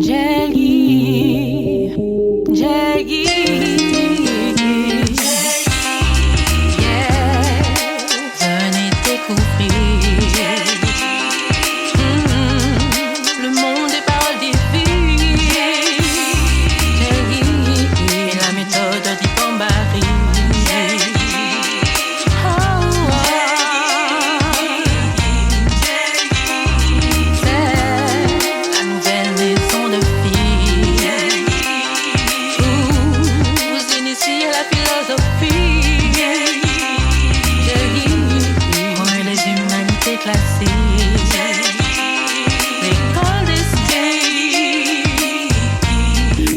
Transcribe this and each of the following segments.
Jaggy, Jaggy, yeah, venez découvrir le monde des paroles des filles, Jaggy, et la méthode d'Ibambari.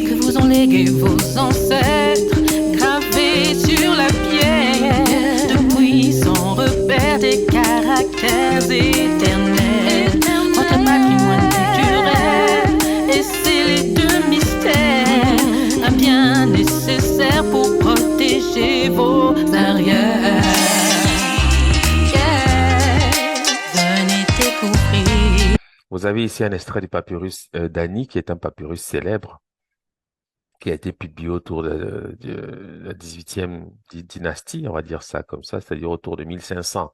Que vous ont légué vos ancêtres, gravés sur la pierre, depuis son repère des caractères éternels. Votre patrimoine culturel, et c'est les deux mystères, un bien nécessaire pour protéger vos arrières. Vous avez ici un extrait du papyrus d'Ani, qui est un papyrus célèbre, qui a été publié autour de la 18e dynastie, on va dire ça comme ça, c'est-à-dire autour de 1500,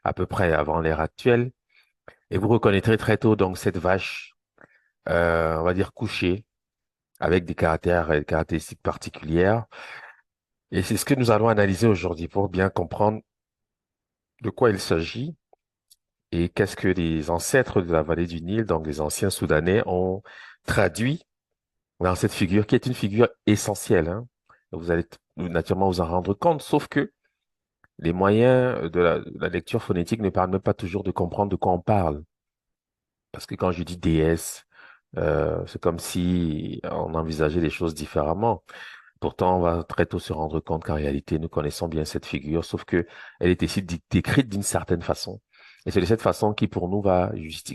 à peu près avant l'ère actuelle. Et vous reconnaîtrez très tôt donc cette vache, on va dire couchée, avec des caractéristiques particulières. Et c'est ce que nous allons analyser aujourd'hui pour bien comprendre de quoi il s'agit. Et qu'est-ce que les ancêtres de la vallée du Nil, donc les anciens Soudanais, ont traduit dans cette figure, qui est une figure essentielle, hein. Vous allez naturellement vous en rendre compte, sauf que les moyens de la lecture phonétique ne permettent pas toujours de comprendre de quoi on parle. Parce que quand je dis déesse, c'est comme si on envisageait les choses différemment. Pourtant, on va très tôt se rendre compte qu'en réalité, nous connaissons bien cette figure, sauf que elle est ici décrite d'une certaine façon. Et c'est de cette façon qui, pour nous,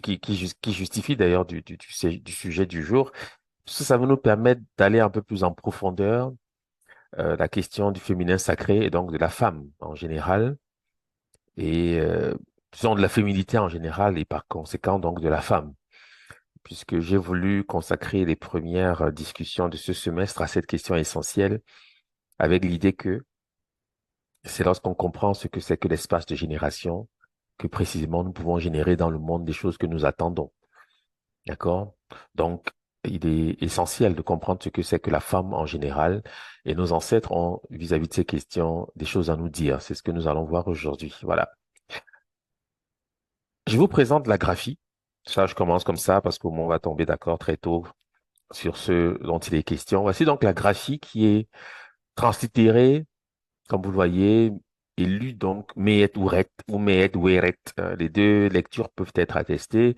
qui justifie d'ailleurs du sujet du jour. Ça va nous permettre d'aller un peu plus en profondeur, la question du féminin sacré et donc de la femme en général, et disons de la féminité en général, et par conséquent donc de la femme, puisque j'ai voulu consacrer les premières discussions de ce semestre à cette question essentielle, avec l'idée que c'est lorsqu'on comprend ce que c'est que l'espace de génération que précisément nous pouvons générer dans le monde des choses que nous attendons. D'accord? Donc, il est essentiel de comprendre ce que c'est que la femme en général, et nos ancêtres ont, vis-à-vis de ces questions, des choses à nous dire. C'est ce que nous allons voir aujourd'hui. Voilà. Je vous présente la graphie. Ça, je commence comme ça parce qu'on va tomber d'accord très tôt sur ce dont il est question. Voici donc la graphie qui est translittérée, comme vous le voyez, et lue donc Mehet Ouret ou Mehet Weret. Les deux lectures peuvent être attestées.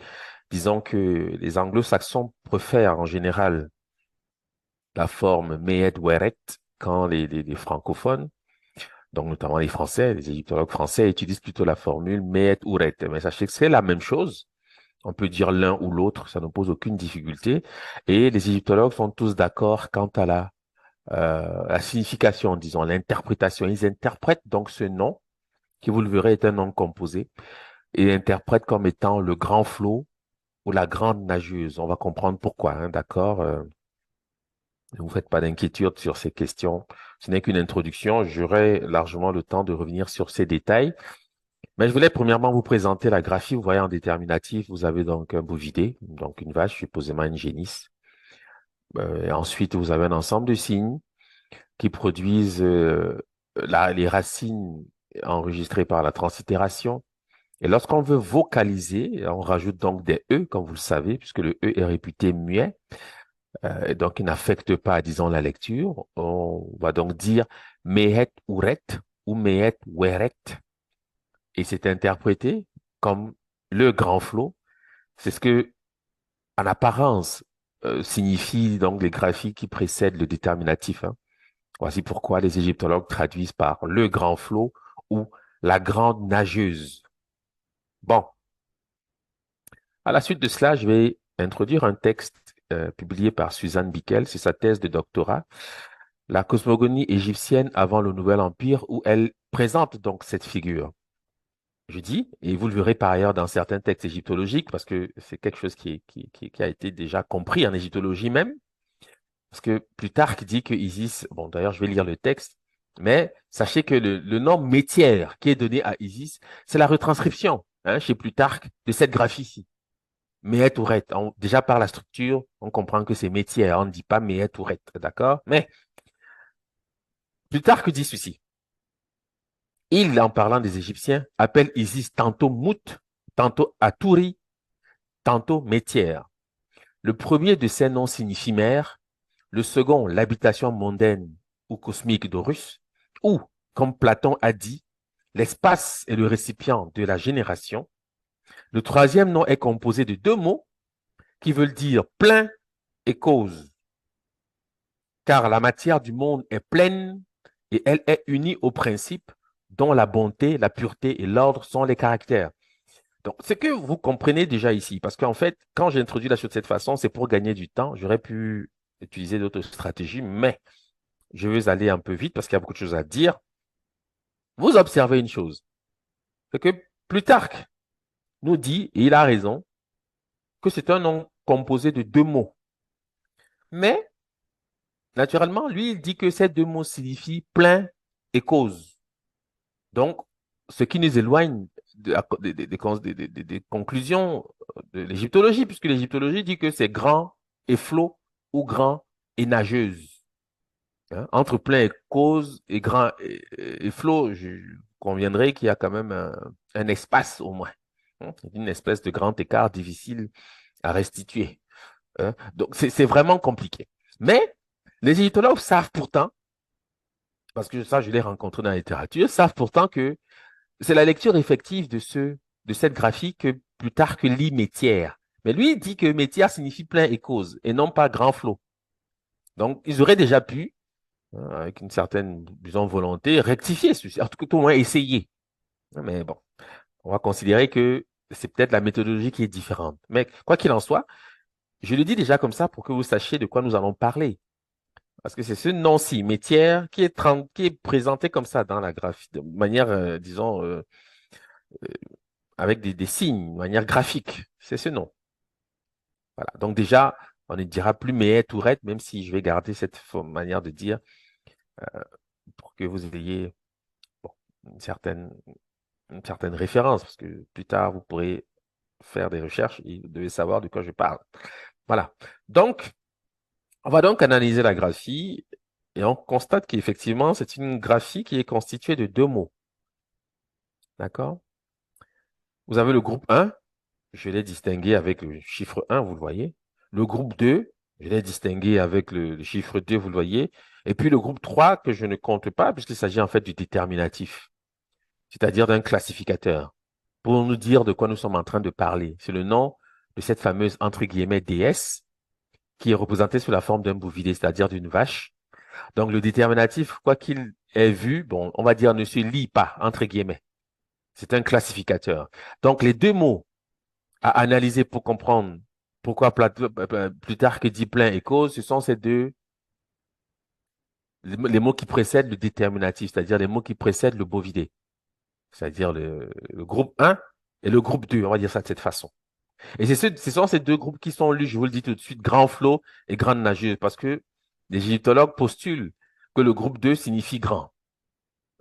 Disons que les anglo-saxons préfèrent en général la forme Mehet Weret quand les francophones, donc notamment les Français, les égyptologues français, utilisent plutôt la formule Mehet Ouret. Mais sachez que c'est la même chose. On peut dire l'un ou l'autre, ça ne pose aucune difficulté. Et les égyptologues sont tous d'accord quant à la signification, disons, l'interprétation. Ils interprètent donc ce nom, qui vous le verrez est un nom composé, et interprètent comme étant le grand flot ou la grande nageuse. On va comprendre pourquoi, hein, d'accord? Ne vous faites pas d'inquiétude sur ces questions. Ce n'est qu'une introduction. J'aurai largement le temps de revenir sur ces détails. Mais je voulais premièrement vous présenter la graphie. Vous voyez en déterminatif, vous avez donc un bovidé, donc une vache, supposément une génisse. Et ensuite, vous avez un ensemble de signes qui produisent les racines enregistrées par la translittération. Et lorsqu'on veut vocaliser, on rajoute donc des E, comme vous le savez, puisque le E est réputé muet, et donc il n'affecte pas, disons, la lecture. On va donc dire Mehet Ouret ou Mehet Weret, et c'est interprété comme le grand flot. C'est ce que, en apparence, signifie donc les graphies qui précèdent le déterminatif, hein. Voici pourquoi les égyptologues traduisent par le grand flot ou la grande nageuse. Bon, à la suite de cela, je vais introduire un texte publié par Suzanne Bickel, c'est sa thèse de doctorat, La cosmogonie égyptienne avant le Nouvel Empire, où elle présente donc cette figure. je dis, et vous le verrez par ailleurs dans certains textes égyptologiques, parce que c'est quelque chose qui a été déjà compris en égyptologie même, parce que Plutarque dit que Isis, bon d'ailleurs je vais lire le texte, mais sachez que le nom métière qui est donné à Isis, c'est la retranscription chez Plutarque de cette graphie-ci. Méet Ouret. Déjà par la structure, on comprend que c'est métier, on ne dit pas Méet Ouret, d'accord? Mais Plutarque dit ceci. Il, en parlant des Égyptiens, appelle Isis tantôt Mout, tantôt Atouri, tantôt Métière. Le premier de ces noms signifie mère, le second l'habitation mondaine ou cosmique d'Horus, ou, comme Platon a dit, l'espace est le récipient de la génération. Le troisième nom est composé de deux mots qui veulent dire plein et cause, car la matière du monde est pleine et elle est unie au principe dont la bonté, la pureté et l'ordre sont les caractères. Donc, c'est que vous comprenez déjà ici, parce qu'en fait, quand j'ai introduit la chose de cette façon, c'est pour gagner du temps. J'aurais pu utiliser d'autres stratégies, mais je vais aller un peu vite parce qu'il y a beaucoup de choses à dire. Vous observez une chose, c'est que Plutarque nous dit, et il a raison, que c'est un nom composé de deux mots. Mais, naturellement, lui, il dit que ces deux mots signifient plein et cause. Donc, ce qui nous éloigne des conclusions de l'égyptologie, puisque l'égyptologie dit que c'est grand et flot ou grand et nageuse. Entre plein et cause et grand et flot, je conviendrai qu'il y a quand même un espace au moins. C'est une espèce de grand écart difficile à restituer. Donc, c'est vraiment compliqué. Mais les égyptologues savent pourtant, parce que ça, je l'ai rencontré dans la littérature, savent pourtant que c'est la lecture effective de cette graphie que Plutarque lit métière. Mais lui, il dit que métière signifie plein et cause, et non pas grand flot. Donc, ils auraient déjà pu, avec une certaine, disons, volonté, rectifier ceci, en tout cas, au moins essayer. Mais bon, on va considérer que c'est peut-être la méthodologie qui est différente. Mais quoi qu'il en soit, je le dis déjà comme ça pour que vous sachiez de quoi nous allons parler. Parce que c'est ce nom-ci, métière, qui est présenté comme ça dans la graphie, de manière, disons, avec des signes, de manière graphique. C'est ce nom. Voilà. Donc déjà, on ne dira plus Méet Tourette, même si je vais garder cette manière de dire pour que vous ayez bon, une certaine référence, parce que plus tard, vous pourrez faire des recherches et vous devez savoir de quoi je parle. Voilà. Donc, on va donc analyser la graphie et on constate qu'effectivement, c'est une graphie qui est constituée de deux mots. D'accord? Vous avez le groupe 1, je l'ai distingué avec le chiffre 1, vous le voyez. Le groupe 2, je l'ai distingué avec le chiffre 2, vous le voyez. Et puis le groupe 3, que je ne compte pas, puisqu'il s'agit en fait du déterminatif, c'est-à-dire d'un classificateur, pour nous dire de quoi nous sommes en train de parler. C'est le nom de cette fameuse, entre guillemets, déesse, qui est représentée sous la forme d'un bouvier, c'est-à-dire d'une vache. Donc le déterminatif, quoi qu'il ait vu, bon, on va dire ne se lie pas, entre guillemets. C'est un classificateur. Donc les deux mots à analyser pour comprendre pourquoi Plutarque dit plein et cause, ce sont ces deux, les mots qui précèdent le déterminatif, c'est-à-dire les mots qui précèdent le bovidé, c'est-à-dire le groupe 1 et le groupe 2, on va dire ça de cette façon. Et ce sont ces deux groupes qui sont lus, je vous le dis tout de suite, grand flot et grande nageuse, parce que les égyptologues postulent que le groupe 2 signifie grand.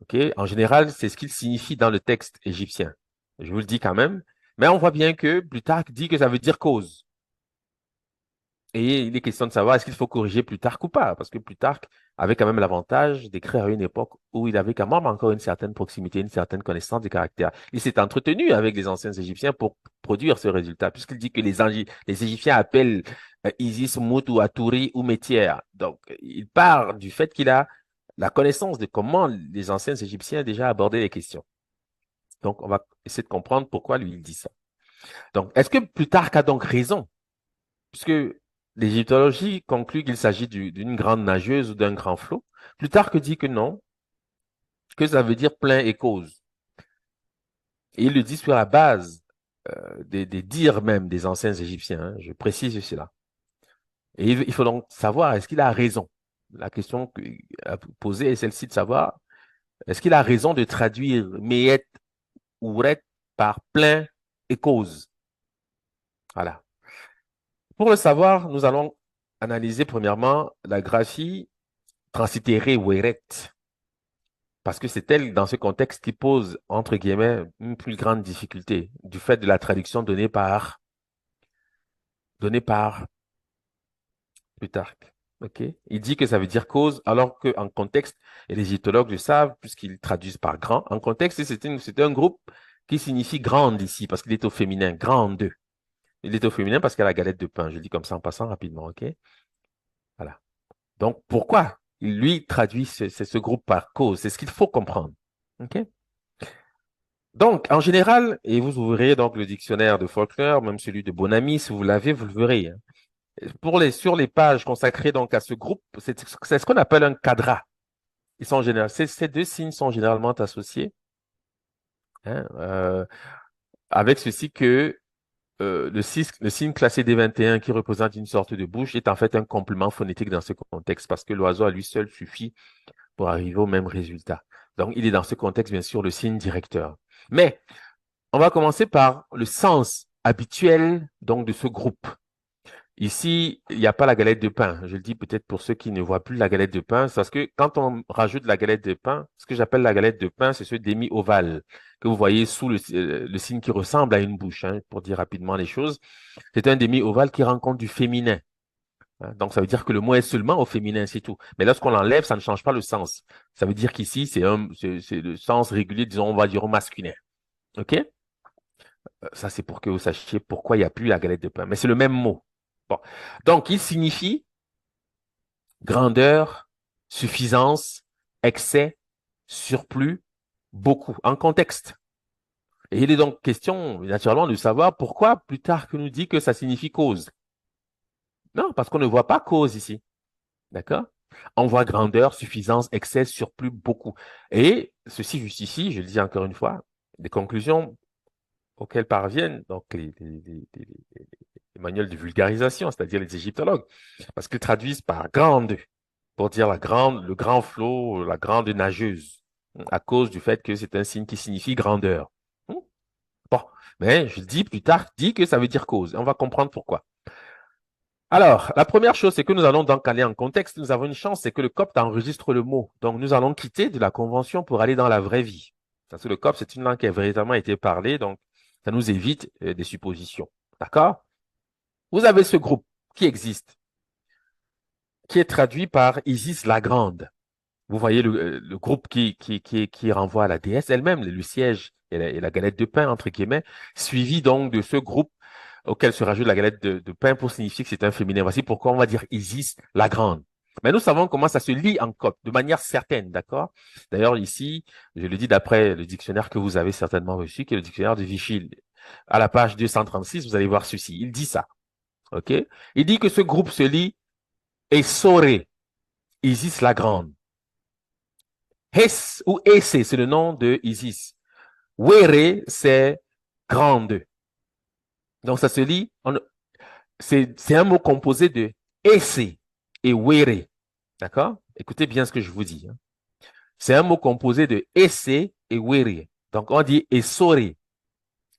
Okay? En général, c'est ce qu'il signifie dans le texte égyptien. Je vous le dis quand même. Mais on voit bien que Plutarque dit que ça veut dire cause. Et il est question de savoir est-ce qu'il faut corriger Plutarque ou pas, parce que Plutarque avait quand même l'avantage d'écrire à une époque où il avait quand même encore une certaine proximité, une certaine connaissance des caractères. Il s'est entretenu avec les anciens Égyptiens pour produire ce résultat, puisqu'il dit que les Égyptiens appellent Isis, Mout ou Atouri ou Métière. Donc, il part du fait qu'il a la connaissance de comment les anciens Égyptiens déjà abordaient les questions. Donc, on va essayer de comprendre pourquoi lui il dit ça. Donc, est-ce que Plutarque a donc raison? Puisque l'égyptologie conclut qu'il s'agit d'une grande nageuse ou d'un grand flot. Plutarque dit que non, que ça veut dire plein et cause. Et il le dit sur la base des dires même des anciens Égyptiens. Hein, je précise cela. Et il faut donc savoir, est-ce qu'il a raison? La question à poser est celle-ci de savoir, est-ce qu'il a raison de traduire Méet ou Ret par plein et cause. Voilà. Pour le savoir, nous allons analyser premièrement la graphie translitérée Weret, parce que c'est elle, dans ce contexte, qui pose, entre guillemets, une plus grande difficulté du fait de la traduction donnée par Plutarque. OK? Il dit que ça veut dire cause, alors qu'en contexte, et les égyptologues le savent, puisqu'ils traduisent par grand, en contexte, c'est un groupe qui signifie grande ici, parce qu'il est au féminin, grande. Il est au féminin parce qu'il y a la galette de pain. Je le dis comme ça en passant rapidement, OK? Voilà. Donc, pourquoi lui traduit ce groupe par cause? C'est ce qu'il faut comprendre. OK? Donc, en général, et vous ouvrirez donc le dictionnaire de Faulkner, même celui de Bonamy, si vous l'avez, vous le verrez, hein. Sur les pages consacrées donc à ce groupe, c'est ce qu'on appelle un cadra. Ces deux signes sont généralement associés, hein, avec ceci que le signe classé D21 qui représente une sorte de bouche est en fait un complément phonétique dans ce contexte parce que l'oiseau à lui seul suffit pour arriver au même résultat. Donc, il est dans ce contexte, bien sûr, le signe directeur. Mais, on va commencer par le sens habituel donc de ce groupe. Ici, il n'y a pas la galette de pain. Je le dis peut-être pour ceux qui ne voient plus la galette de pain, c'est parce que quand on rajoute la galette de pain, ce que j'appelle la galette de pain, c'est ce demi-ovale que vous voyez sous le signe qui ressemble à une bouche, hein, pour dire rapidement les choses. C'est un demi-ovale qui rend compte du féminin, hein. Donc, ça veut dire que le mot est seulement au féminin, c'est tout. Mais lorsqu'on l'enlève, ça ne change pas le sens. Ça veut dire qu'ici, c'est le sens régulier, disons, on va dire au masculin. OK? Ça, c'est pour que vous sachiez pourquoi il n'y a plus la galette de pain. Mais c'est le même mot. Bon. Donc, il signifie grandeur, suffisance, excès, surplus, beaucoup, en contexte. Et il est donc question, naturellement, de savoir pourquoi Plutarque nous dit que ça signifie cause. Non, parce qu'on ne voit pas cause ici. D'accord? On voit grandeur, suffisance, excès, surplus, beaucoup. Et ceci justifie, je le dis encore une fois, des conclusions auxquelles parviennent donc les manuels de vulgarisation, c'est-à-dire les égyptologues, parce qu'ils traduisent par grande, pour dire le grand flot, la grande nageuse, à cause du fait que c'est un signe qui signifie grandeur. Bon, mais je le dis plus tard, dit que ça veut dire cause. On va comprendre pourquoi. Alors, la première chose, c'est que nous allons donc aller en contexte. Nous avons une chance, c'est que le copte enregistre le mot. Donc, nous allons quitter de la convention pour aller dans la vraie vie. Parce que le copte, c'est une langue qui a véritablement été parlée, donc ça nous évite des suppositions. D'accord? Vous avez ce groupe qui existe, qui est traduit par Isis la Grande. Vous voyez le groupe qui renvoie à la déesse elle-même, le siège et la galette de pain, entre guillemets, suivi donc de ce groupe auquel se rajoute la galette de pain pour signifier que c'est un féminin. Voici pourquoi on va dire Isis la Grande. Mais nous savons comment ça se lit en copte, de manière certaine, d'accord? D'ailleurs, ici, je le dis d'après le dictionnaire que vous avez certainement reçu, qui est le dictionnaire de Vichy. À la page 236, vous allez voir ceci. Il dit ça. OK? Il dit que ce groupe se lit Essoré, Isis la Grande. Hes ou Ese, c'est le nom de Isis. Were, c'est grande. Donc, ça se lit, c'est un mot composé de Ese et Were. D'accord? Écoutez bien ce que je vous dis, hein. C'est un mot composé de Ese et Were. Donc, on dit Essoré.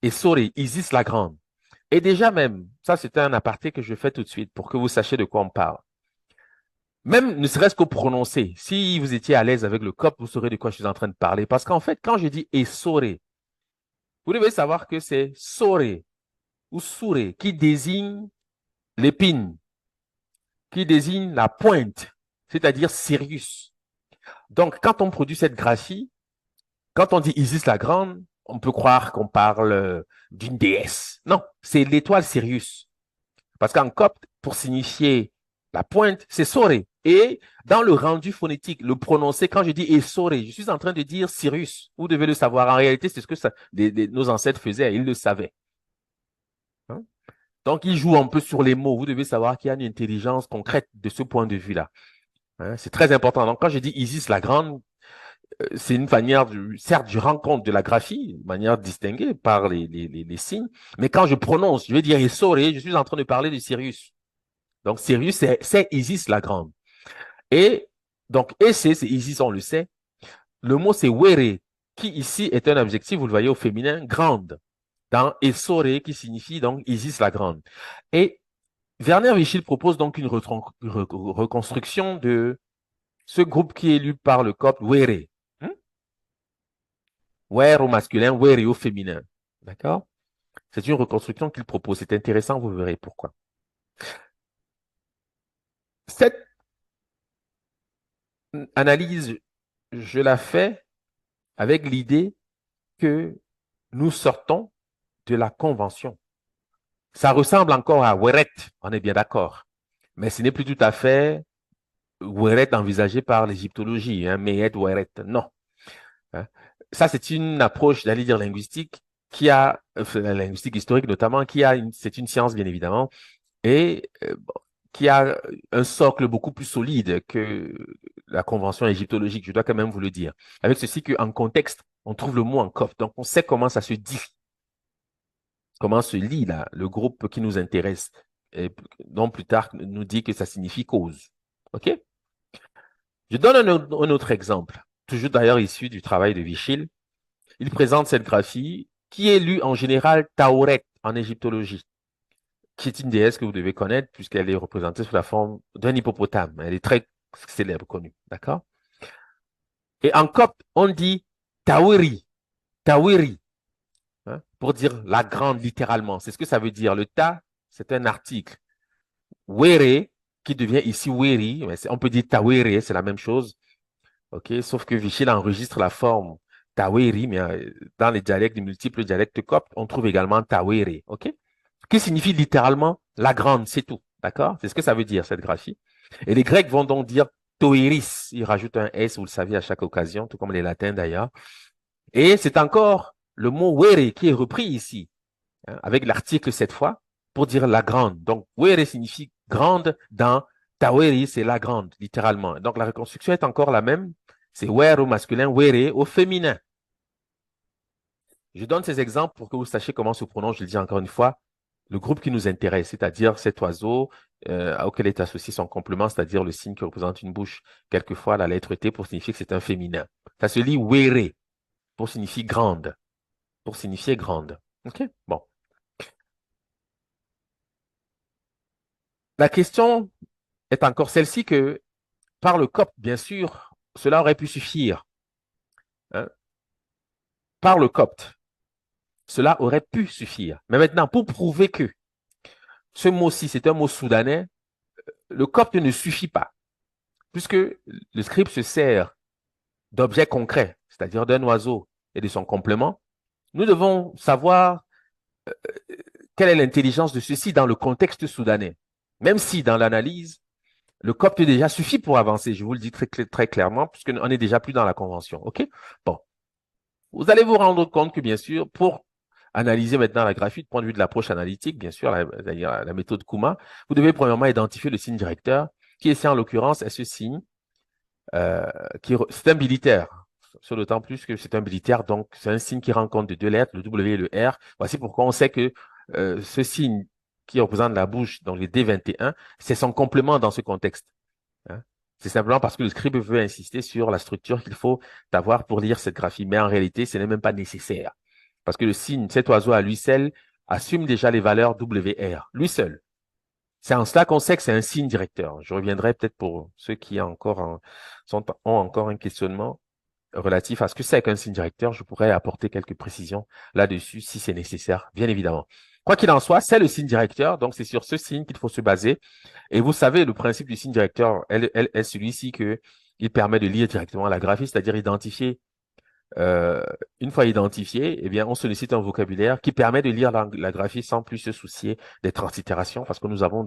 Essoré, Isis la Grande. Et déjà même, ça c'est un aparté que je fais tout de suite pour que vous sachiez de quoi on parle. Même ne serait-ce qu'au prononcer, si vous étiez à l'aise avec le cop, vous saurez de quoi je suis en train de parler. Parce qu'en fait, quand je dis essoré, vous devez savoir que c'est soré ou souré qui désigne l'épine, qui désigne la pointe, c'est-à-dire Sirius. Donc, quand on produit cette graphie, quand on dit Isis la Grande, on peut croire qu'on parle d'une déesse. Non, c'est l'étoile Sirius. Parce qu'en copte, pour signifier la pointe, c'est soré. Et dans le rendu phonétique, le prononcé, quand je dis essoré, je suis en train de dire Sirius. Vous devez le savoir. En réalité, c'est ce que nos ancêtres faisaient. Ils le savaient. Hein? Donc, ils jouent un peu sur les mots. Vous devez savoir qu'il y a une intelligence concrète de ce point de vue-là. Hein? C'est très important. Donc, quand je dis Isis la Grande, c'est une manière, certes, je rends compte de la graphie, une manière distinguée par les signes, mais quand je prononce, je vais dire essoré, je suis en train de parler de Sirius. Donc, Sirius, c'est Isis la Grande. Et donc, Ese, c'est Isis, on le sait. Le mot, c'est Were, qui ici est un adjectif, vous le voyez au féminin, grande. dans Essoré, qui signifie donc Isis la Grande. Et Werner Vichyl propose donc une reconstruction de ce groupe qui est élu par le Copte Wéré. Wère au masculin, Wéré au féminin. D'accord? C'est une reconstruction qu'il propose. C'est intéressant, vous verrez pourquoi. Cette analyse, je la fais avec l'idée que nous sortons de la convention. Ça ressemble encore à Wéret, on est bien d'accord. Mais ce n'est plus tout à fait Wéret envisagé par l'égyptologie, hein, Meyet Wéret, non. Hein. Ça, c'est une approche, j'allais dire, linguistique, la linguistique historique notamment, c'est une science, bien évidemment, et qui a un socle beaucoup plus solide que la convention égyptologique, je dois quand même vous le dire. Avec ceci qu'en contexte, on trouve le mot en copte, donc on sait comment ça se dit, comment se lit là, le groupe qui nous intéresse, et dont plus tard nous dit que ça signifie cause. OK? Je donne un autre exemple, toujours d'ailleurs issu du travail de Vichyl. Il présente cette graphie qui est lue en général Taouret en égyptologie, qui est une déesse que vous devez connaître puisqu'elle est représentée sous la forme d'un hippopotame. Elle est très célèbre, connue. D'accord? Et en copte, on dit Tawiri, Tawiri, hein, pour dire la grande littéralement. C'est ce que ça veut dire. Le ta, c'est un article. Were, qui devient ici Weri, mais on peut dire Tawere, c'est la même chose. OK? Sauf que Vichyl enregistre la forme Taweri, mais dans les dialectes, les multiples dialectes coptes, on trouve également Tawere. OK? Qui signifie littéralement la grande, c'est tout. D'accord? C'est ce que ça veut dire, cette graphie. Et les Grecs vont donc dire Toeris. Ils rajoutent un S, vous le savez, à chaque occasion, tout comme les Latins d'ailleurs. Et c'est encore le mot Were qui est repris ici, hein, avec l'article cette fois, pour dire la grande. Donc, Were signifie grande dans Taweri, c'est la grande, littéralement. Donc, la reconstruction est encore la même. C'est Were au masculin, Were au féminin. Je donne ces exemples pour que vous sachiez comment se prononce, je le dis encore une fois, le groupe qui nous intéresse, c'est-à-dire cet oiseau auquel est associé son complément, c'est-à-dire le signe qui représente une bouche, quelquefois la lettre T pour signifier que c'est un féminin. Ça se lit Were pour signifier grande, pour signifier grande. OK? Bon. La question est encore celle-ci que, par le copte, bien sûr, cela aurait pu suffire. Hein? Par le copte, cela aurait pu suffire. Mais maintenant, pour prouver que ce mot-ci, c'est un mot soudanais, le copte ne suffit pas, puisque le script se sert d'objets concrets, c'est-à-dire d'un oiseau et de son complément. Nous devons savoir quelle est l'intelligence de ceci dans le contexte soudanais. Même si dans l'analyse, le copte déjà suffit pour avancer, je vous le dis très clairement, puisqu'on n'est déjà plus dans la convention. OK? Bon. Vous allez vous rendre compte que, bien sûr, pour analyser maintenant la graphie du point de vue de l'approche analytique, bien sûr, la méthode Kuma, vous devez premièrement identifier le signe directeur, qui est en l'occurrence est ce signe, c'est un militaire, sur d'autant plus que c'est un militaire, donc c'est un signe qui rend compte de deux lettres, le W et le R. Voici pourquoi on sait que ce signe qui représente la bouche, donc les D21, c'est son complément dans ce contexte. Hein. C'est simplement parce que le scribe veut insister sur la structure qu'il faut avoir pour lire cette graphie. Mais en réalité, ce n'est même pas nécessaire. Parce que le signe, cet oiseau à lui seul, assume déjà les valeurs WR, lui seul. C'est en cela qu'on sait que c'est un signe directeur. Je reviendrai peut-être pour ceux qui ont encore un questionnement relatif à ce que c'est qu'un signe directeur. Je pourrais apporter quelques précisions là-dessus si c'est nécessaire, bien évidemment. Quoi qu'il en soit, c'est le signe directeur, donc c'est sur ce signe qu'il faut se baser. Et vous savez, le principe du signe directeur est celui-ci que il permet de lire directement la graphie, c'est-à-dire identifier. Une fois identifié, eh bien, on sollicite un vocabulaire qui permet de lire la graphie sans plus se soucier des translittérations, parce que nous avons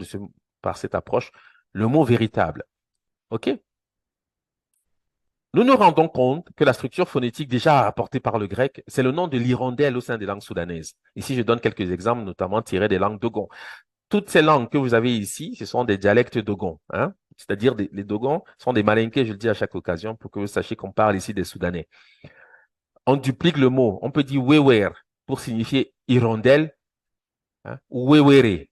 par cette approche le mot véritable. OK? Nous nous rendons compte que la structure phonétique déjà apportée par le grec, c'est le nom de l'hirondelle au sein des langues soudanaises. Ici, je donne quelques exemples, notamment tirés des langues dogon. Toutes ces langues que vous avez ici, ce sont des dialectes dogon. Hein? C'est-à-dire les dogons sont des malinqués, je le dis à chaque occasion, pour que vous sachiez qu'on parle ici des Soudanais. On duplique le mot. On peut dire wewer pour signifier hirondelle, hein, ou wewere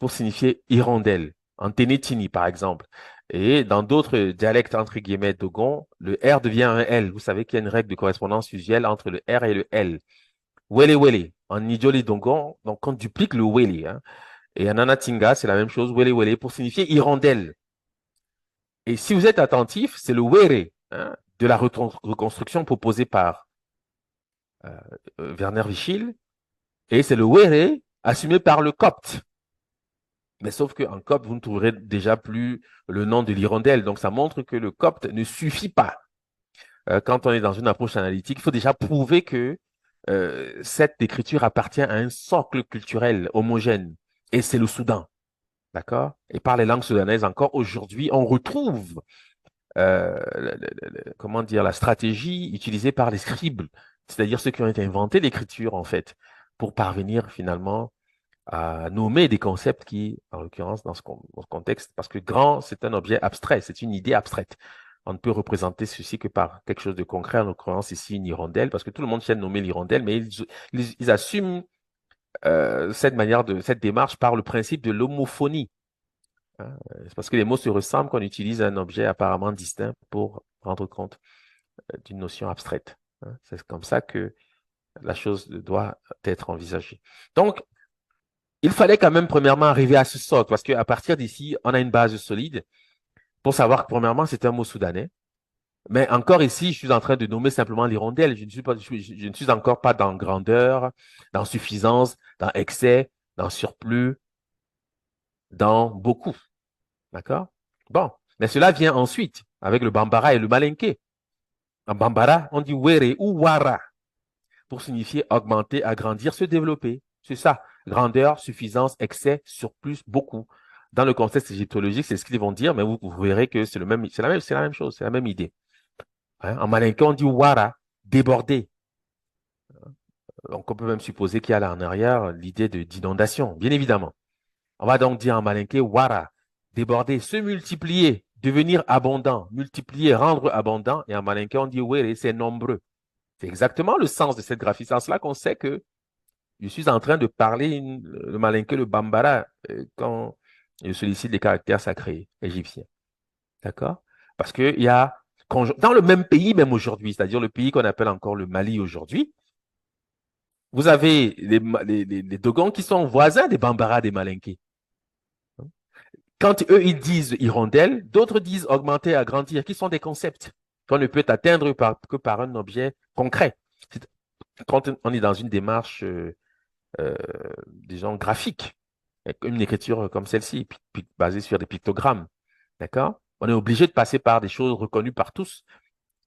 pour signifier hirondelle. En Ténétini, par exemple. Et dans d'autres dialectes, entre guillemets, dogon, le R devient un L. Vous savez qu'il y a une règle de correspondance usuelle entre le R et le L. Wele wele En Idjoli Dongon, donc on duplique le wele. Hein. Et en Anatinga, c'est la même chose, wele wele, pour signifier hirondelle. Et si vous êtes attentif, c'est le were hein, de la reconstruction proposée par Werner Vichil, et c'est le were assumé par le copte. Mais sauf qu'en copte, vous ne trouverez déjà plus le nom de l'hirondelle. Donc ça montre que le copte ne suffit pas. Quand on est dans une approche analytique, il faut déjà prouver que cette écriture appartient à un socle culturel homogène. Et c'est le Soudan. D'accord? Et par les langues soudanaises encore, aujourd'hui, on retrouve comment dire, la stratégie utilisée par les scribes, c'est-à-dire ceux qui ont inventé l'écriture, en fait, pour parvenir finalement à nommer des concepts qui, en l'occurrence, dans ce contexte, parce que grand, c'est un objet abstrait, c'est une idée abstraite. On ne peut représenter ceci que par quelque chose de concret, en l'occurrence ici une hirondelle, parce que tout le monde sait nommer l'hirondelle, mais ils assument cette démarche par le principe de l'homophonie. Hein. C'est parce que les mots se ressemblent qu'on utilise un objet apparemment distinct pour rendre compte d'une notion abstraite. Hein. C'est comme ça que la chose doit être envisagée. Donc, il fallait quand même premièrement arriver à ce socle, parce qu'à partir d'ici, on a une base solide pour savoir que premièrement, c'est un mot soudanais. Mais encore ici, je suis en train de nommer simplement l'hirondelle. Je ne suis encore pas dans grandeur, dans suffisance, dans excès, dans surplus, dans beaucoup. D'accord? Bon. Mais cela vient ensuite, avec le bambara et le malinké. En bambara, on dit were ou wara, pour signifier augmenter, agrandir, se développer. C'est ça. Grandeur, suffisance, excès, surplus, beaucoup. Dans le contexte égyptologique, c'est ce qu'ils vont dire, mais vous verrez que c'est la même chose, c'est la même idée. Hein? En malinké, on dit wara, déborder. Donc, on peut même supposer qu'il y a là en arrière l'idée d'inondation, bien évidemment. On va donc dire en malinké wara, déborder, se multiplier, devenir abondant, multiplier, rendre abondant. Et en malinké, on dit were, c'est nombreux. C'est exactement le sens de cette graphie. C'est en cela qu'on sait que je suis en train de parler le malinké, le bambara, quand je sollicite les caractères sacrés égyptiens. D'accord? Parce qu'il y a, dans le même pays, même aujourd'hui, c'est-à-dire le pays qu'on appelle encore le Mali aujourd'hui, vous avez les Dogons qui sont voisins des Bambara, des Malinké. Quand eux, ils disent hirondelle, d'autres disent augmenter, agrandir, qui sont des concepts qu'on ne peut atteindre que par un objet concret. Quand on est dans une démarche, disons, graphique, une écriture comme celle-ci, basée sur des pictogrammes, d'accord? On est obligé de passer par des choses reconnues par tous.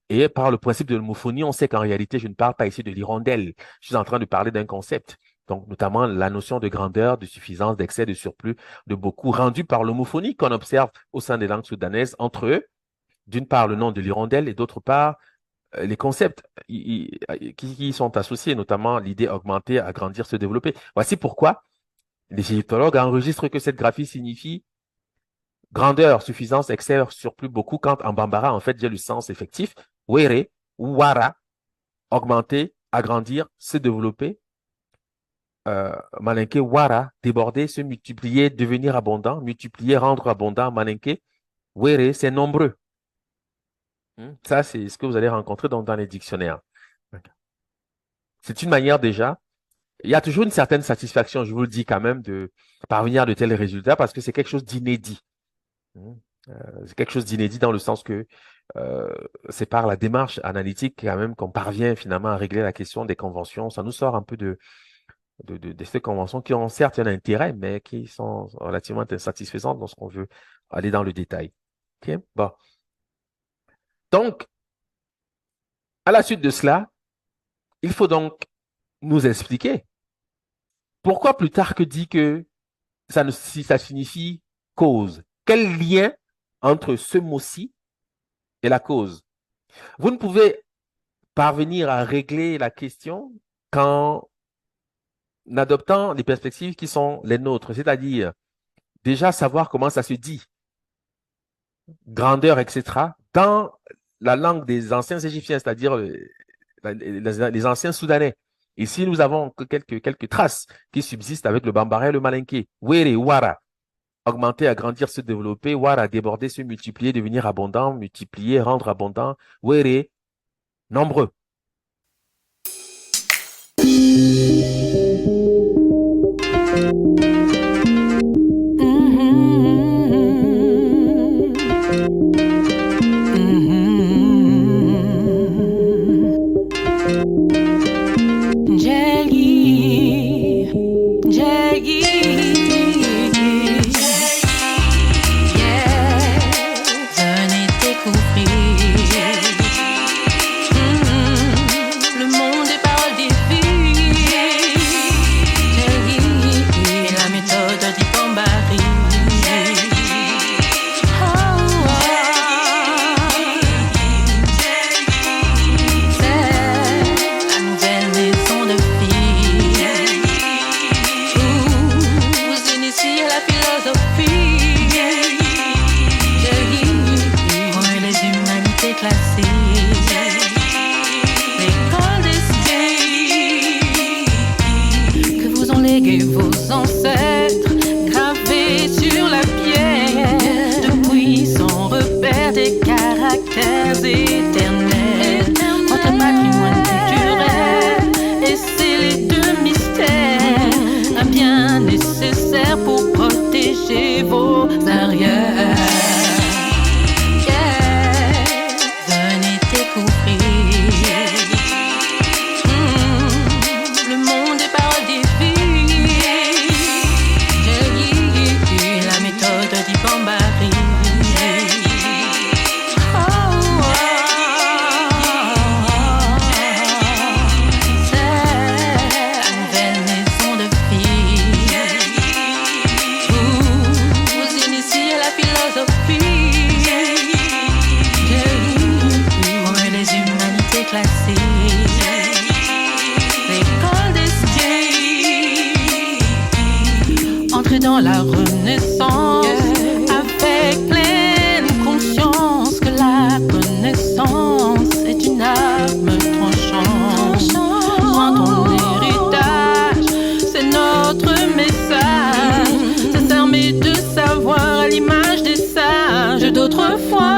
Et par le principe de l'homophonie, on sait qu'en réalité, je ne parle pas ici de l'hirondelle. Je suis en train de parler d'un concept. Donc, notamment la notion de grandeur, de suffisance, d'excès, de surplus, de beaucoup, rendue par l'homophonie qu'on observe au sein des langues soudanaises entre eux. D'une part, le nom de l'hirondelle et d'autre part, les concepts qui sont associés, notamment l'idée augmenter, agrandir, se développer. Voici pourquoi les égyptologues enregistrent que cette graphie signifie grandeur, suffisance, excès, surplus, beaucoup, quand en bambara, en fait, j'ai le sens effectif, were, ou wara, augmenter, agrandir, se développer, malinké, wara, déborder, se multiplier, devenir abondant, multiplier, rendre abondant, malinké, were, c'est nombreux. Ça, c'est ce que vous allez rencontrer dans les dictionnaires. C'est une manière déjà, il y a toujours une certaine satisfaction, je vous le dis quand même, de parvenir à de tels résultats parce que c'est quelque chose d'inédit. C'est quelque chose d'inédit dans le sens que c'est par la démarche analytique quand même qu'on parvient finalement à régler la question des conventions. Ça nous sort un peu de ces conventions qui ont certes un intérêt, mais qui sont relativement insatisfaisantes lorsqu'on veut aller dans le détail. Okay? Bon. Donc, à la suite de cela, il faut donc nous expliquer pourquoi Plutarque dit que ça signifie cause. Quel lien entre ce mot-ci et la cause? Vous ne pouvez parvenir à régler la question qu'en adoptant les perspectives qui sont les nôtres, c'est-à-dire déjà savoir comment ça se dit, grandeur, etc., dans la langue des anciens Égyptiens, c'est-à-dire les anciens Soudanais. Ici, nous avons quelques traces qui subsistent avec le bambara et le malinké. Were, wara, augmenter, agrandir, se développer. Wara, déborder, se multiplier, devenir abondant, multiplier, rendre abondant. Were, nombreux. Vos ancêtres gravés sur la pierre, depuis sans repère des caractères éternels. Votre patrimoine culturel et scellé de mystères, un bien nécessaire pour protéger vos arrières. Venez découvrir le monde des paroles divines. Entrez dans la Renaissance avec pleine conscience que la connaissance est une arme tranchante. Prends ton héritage, c'est notre message. S'armer de savoir à l'image des sages d'autrefois.